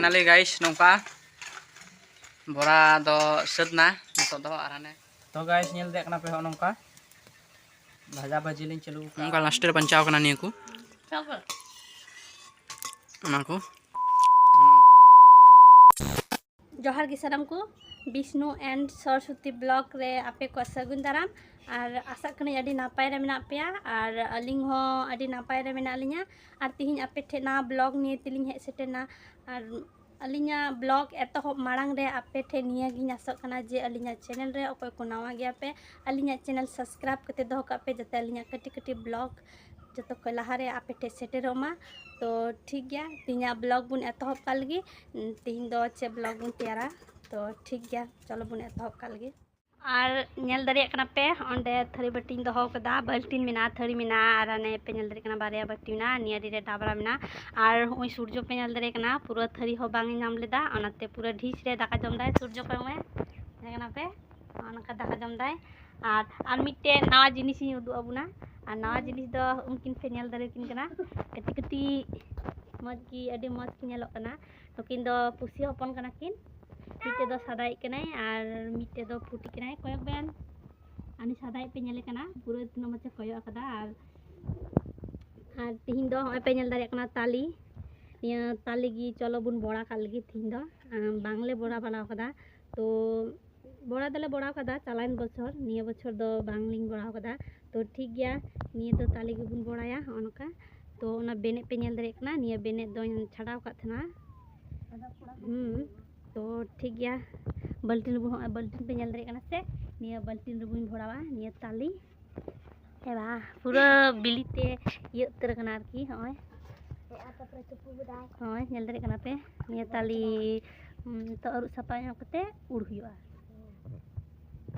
Finally guys नौका बोरा दो सदना नितो दो आराने तो गाइस नेल दे कना पे हो नौका भाजा भाजी लिन चलू नौका लास्ट रे पंचाव कना निया को ना को जोहार गी साराम को विष्णु एंड सरस्वती ब्लॉग रे आपे को सगुन दाराम और आशा कनी अडी नापाय रे मेना पेया और अलिंग हो अडी नापाय रे मेना लिया और तिहिन आपे ठेना ब्लॉग निये तिलिंग हे सेटेना और अलिंगा ब्लॉग एतहब मांग रे आपे ठे निया गी आसो कना जे अलिंगा चैनल रे अकोय को नवा गया पे अलिंगा चैनल सब्सक्राइब करते दो का पे जते अलिंगा कटी कटी ब्लॉग जो को लहारे आपे ठे सेटेरोमा तो ठीक गया तिना ब्लॉग बुन एतहब का लगी तिहिन दो चे ब्लॉग बुन तैयारा तो ठीक गया चलो बुन एतहब का लगी और नेल दरिया कना पे ओंडे थरी बटिन दो कदा बाल्टीन मेना थरी मेना और ने पे नेल दरिया कना बारिया बटी मेना निया रे डाबरा मेना और ओई सूर्य पे नेल दरिया कना पूरा थरी हो बांग नाम लेदा ओनाते पूरा ढीस रे दाका जम दाय सूर्य पे में कना पे ओनका दाका जम दाय और मिटे नवा जिनिस उदु अबुना और नवा जिनिस दो उनकिन पे नेल दरिया किन कना कटी कटी मज की अडी मज की नेलो कना तो किन दो पुसी हपन कना किन मिटे दो सादाई कनाय और मिटे दो फुटी कनाय कोयक बेन आनी सादाई पे नेले कना पूरा तिनो मचे कोयो कदा और तिहिन दो पे नेल दारे कना ताली निया ताली गी चलो बुन बोड़ा का लगी तिहिन दो बांगले बोड़ा बनाव कदा तो बोड़ा दले बोड़ा कदा चालाइन बछर निया बछर दो बांगलिंग बोड़ा कदा तो ठीक गया निया दो ताली गी बुन बोड़ाया ओनका तो ओना बेने पे नेल दारे कना निया बेने दो छाड़ाव का थना तो ठीक गया बाल्टीन पे नेल दारे से निया बाल्टीन रुबुन भोड़ावा निया ताली हेबा पूरा बिलिते ये उतर कना आरकी होय होय नेल दारे कना पे निया ताली तो अरु सफा ᱧᱚᱜ कते उड़ हुआ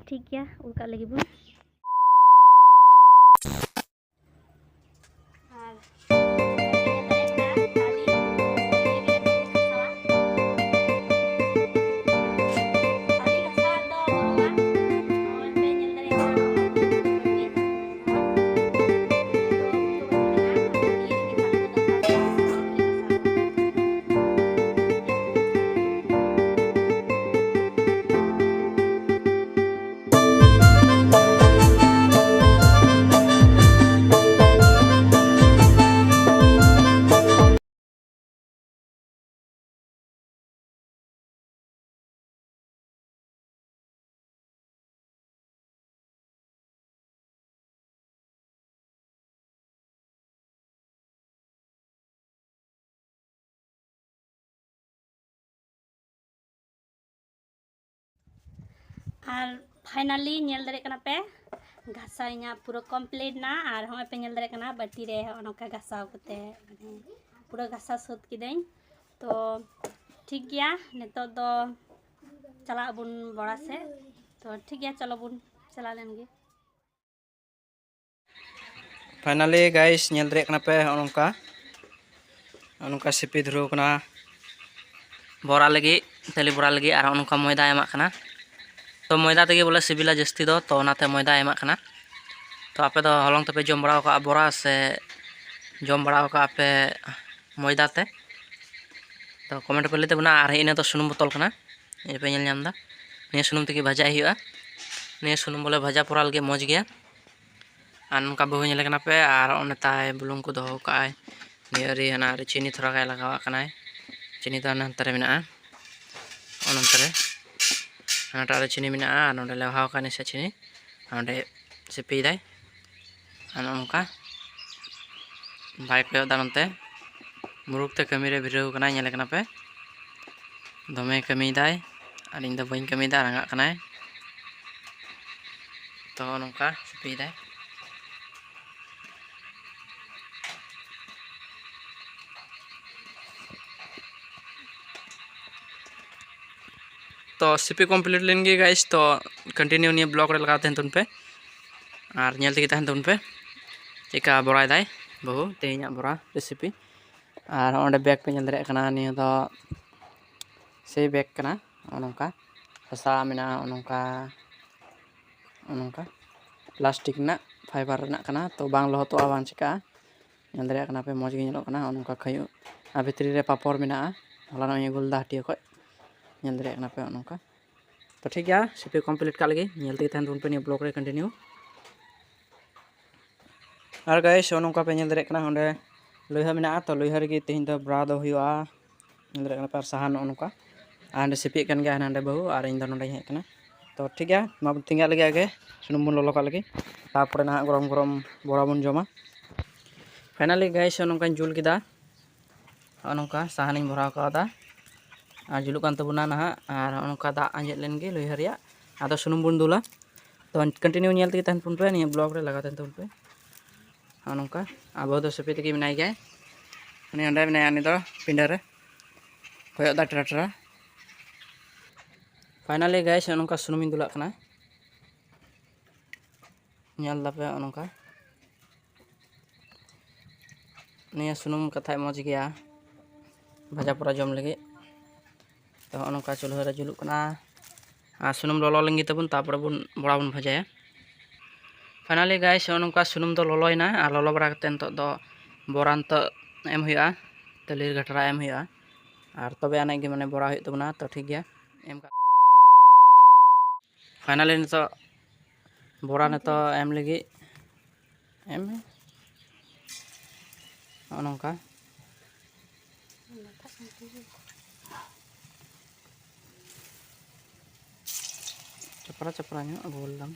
ठीक गया उड़का लगी बुन और फाइनली नेल दारे कना पे घासाइना पूरा कंप्लीट ना और हम पे नेल दारे कना बाटी रे ओनका घासाव कते पूरा घासा सोत किदें तो ठीक गया नितो दो चला बुन बड़ा से तो ठीक गया चलो बुन चला लेंगे फाइनली गाइस नेल दरे कना पे ओनका सिपी धुरो कना बोरा लगी तेली बोरा लगी और ओनका मैदा एमा कना तो मैदा तेगे बोले सिबिला जस्ती दो तो ओनाते मैदा एमा कना तो आपे दो हलंग तपे जम बड़ा का बोरा से जम बड़ा का आपे मैदा ते तो कमेंट पे लेते बना और इने तो सुनुम बोतल कना ये पे नेल नाम दा ने सुनुम तेगे भाजा हिया ने सुनुम बोले भाजा पोरा लगे मज गया और उनका बहु नेले कना पे और ओने ताय बुलुंग को दो काय नियरी हना चीनी थोड़ा गाय लगावा कनाय चीनी तो नंतरे मेना ओनंतरे हनाटा चीनी मेना नोडे लेवाव काने से चीनी नोडे सिपी दाय और उनका बाइक पे दानते मुरुक ते कमी रे भिरौ कना नेले कना पे दमे कमी दाय और इन दो बइन कमी दा रंगा कनाय तो नोंका सिपी दाय तो सिपी कंप्लीट लेंगे गाइस तो कंटिन्यू निये ब्लॉग रे लगाते हैं तुन पे और नेल तेगे तहन तुन पे चिका बोराय दाय बहु तेहिना बोरा रेसिपी और ओंडे बैग पे नेल दरे कना निया दो से बैग कना ओनका हसा मेना ओनका प्लास्टिक ना फाइबर ना कना तो बांग लहतो बांग चिका नेल दरे कना पे मज गे नेलो कना ओनका खयु आ भितरी रे पापड़ मेना हला ये गोलदा हटिया खो नेल दरे कना पे नोका तो ठीक गया सिपि कमप्लीट का लगे नेलते तहन तुन पे नि ब्लॉग रे कंटिन्यू और गाइस नोका पे नेल दरे कना ओंडे लोहा मेना तो लोहा रे तेहिं दो ब्रा दो हुआ नेल दरे कना पर सहान नोका आंडे सिपि कन गया नांडे बहु और इन दो नोडे हे कना तो ठीक गया मा तिंगा लगे आगे सुनुम बुन लोलो का लगे तारपरे ना गरम गरम बड़ा बुन जमा फाइनली गाइस नोका जुल किदा नोका सहानिंग भराव कादा और जुलुक कान तबुना ना और नोका दा आंजेद लेनगे लोहा रिया आदो सुनुम बुन दुला तो कंटिन्यू नेल तगे तहन पुन पे नि ब्लॉग रे लगा तहन तुन पे नोका अब दो सपी तगे मेनाई गए उनी अंडे मेनाय नि दो पिंडा रे कोयो दा ट्रैक्टर फाइनली गाइस नोका सुनुम दुला कना नेल दापे नोका निया सुनुम कथा मज गया भाजा पूरा जम लगे तो नोका चूल्हा रे जुलुक कना और सुनुम ललो लेंगे तबुन तापर बुन बड़ा बुन भाजाया फाइनली गाइस नोका सुनुम दो ललोयना और ललो बड़ा कते नतो दो बोरान तो एम हुआ तलीर घटरा एम हुआ और तबे आने गे माने बड़ा हुई तबना तो ठीक गया एम का फाइनली नतो बड़ा नतो एम लगी एम नोका चपरा चपरा गोल दाम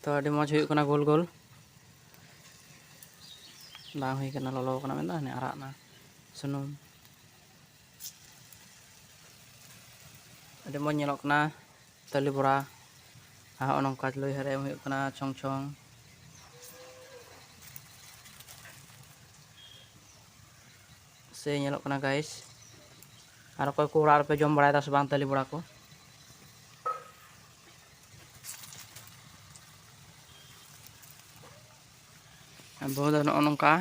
तो अभी मज हुई गोल गोल बांग हुई ललो मेना आरागना सुनुम अभी मज नेलोकना तली बड़ा हाँ नौका लोहा रे हुई छong छong से नेलोकना गाइस और कोई को उड़ा पे जम बड़ा से बांग तली बड़ा को बहुत नौका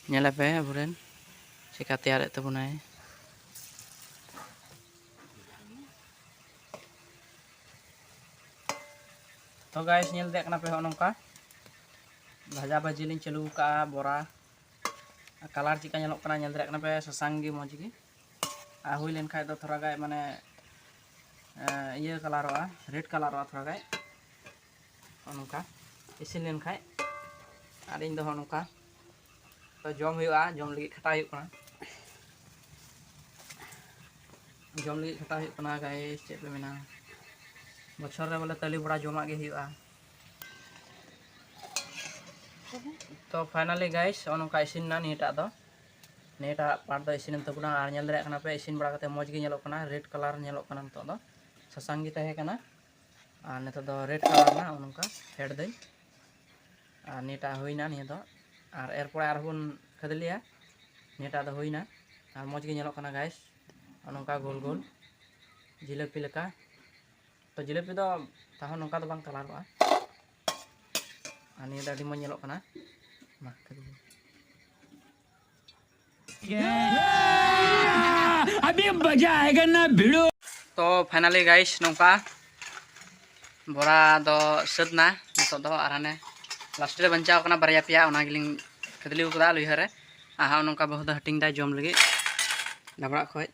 नेले पे अबुरेन चिका तैयार तबुनाय तो गाइस नेल दे कना पे नौका भाजा भाजी लिंग चालू का बोरा कलर चिका नेलोक कना नेल दे कना पे ससांग गी मज गी आ हुई लेन खाय दो थोड़ा गाय माने ये कलरवा रेड कलरवा थोड़ा गाय नौका इसिन लेन खाय और इन दो नौका तो जम हुआ जम लगी खटा हुआ जम लगी खटा हुआ गाइस चेक पे मेना बछर रे बोले तली बड़ा जमा गे हुआ तो फाइनली गाइस नौका इसिन ना नेटा दो नेटा पार्ट दो इसिन तबुना और नेल दरे कना पे इसिन बड़ा कते मज गे नेलोक कना रेड कलर नेलोक कना नतो दो ससांग गे तहे कना और नेतो दो रेड कलर ना नौका फेड दई और नेटा हुईना निया दो और एरपर और बन खदलिया नेटा दो हुईना और मज गे नेलोक कना गाइस नौका गोल गोल जिलेपी लेका तो जिलेपी दो ताहो नौका दो बांग कलरवा और निया दो अडी मज नेलोक कना मा खदलिया अभी मजा आएगा ना भिड़ो तो फाइनली गाइस नौका बोरा दो सदना नतो दो आराने लास्ट रे बंचाव कना बारया पिया ओना गिलिंग खदलिउ कदा लोहा रे आहा नौका बहुत हटिंग दा जम लगी डबरा खोय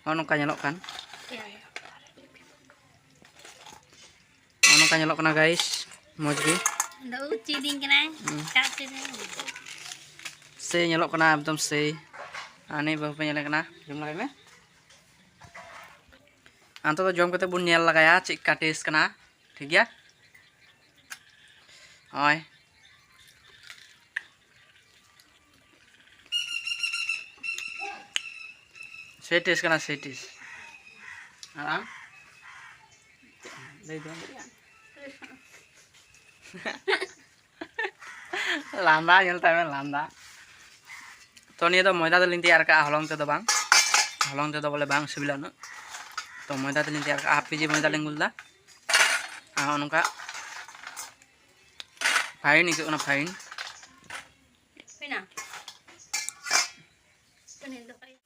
नौका नेलोक कान नौका नेलोक कना गाइस मज गे दो चीडिंग कना का चीडिंग से नेलोक कना एकदम से आने बहु पे नेले कना जम लगाय में अंत तो जम कते बुन नेल लगाया चिका टेस्ट कना ठीक गया ओय से टेस्ट कना से टेस्ट आराम दे दो लांदा नेलता में लांदा तो निया दो मैदा दलिंग तैयार का हलंग ते दो बांग हलंग ते दो बोले बांग सिबिला न तो मैदा दलिंग तैयार का हाफ केजी मैदा लिंग गुलदा आ नोका फाइन इको ना फाइन पिना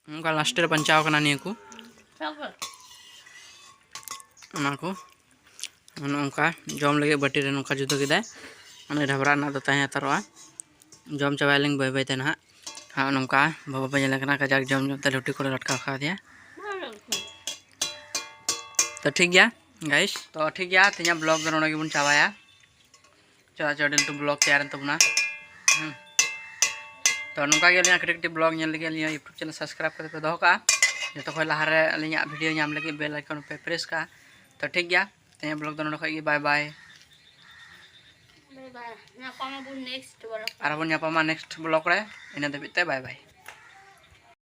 नोका लास्ट रे पंचाव कना निया को सब ना को नौका जम लगे बाटी रे नौका जुदा किदा ढाबरा ना तो तहे हतारोआ जम चाबाइलिंग बै बैते ना हाँ नौका बाबा बजलना कजाक जम जमते लुटी को लटका खा दिया तो ठीक गया गाइस तो ठीक गया तीन ब्लॉग दो नोड़े बन चाबाया चला चल टू ब्लॉग तैयार तबना तो नौका कटी ब्लॉग लगे यूट्यूब चैनल सब्सक्राइब करते पे दो का जो खो लहारे अलिया वीडियो नाम लगे बेल आइकन पे प्रेस का तो ठीक गया तीन ब्लॉग दो नोड़े बाय बाय और बन नेक्स्ट ब्लॉग रे इन दबिते बाय बाय।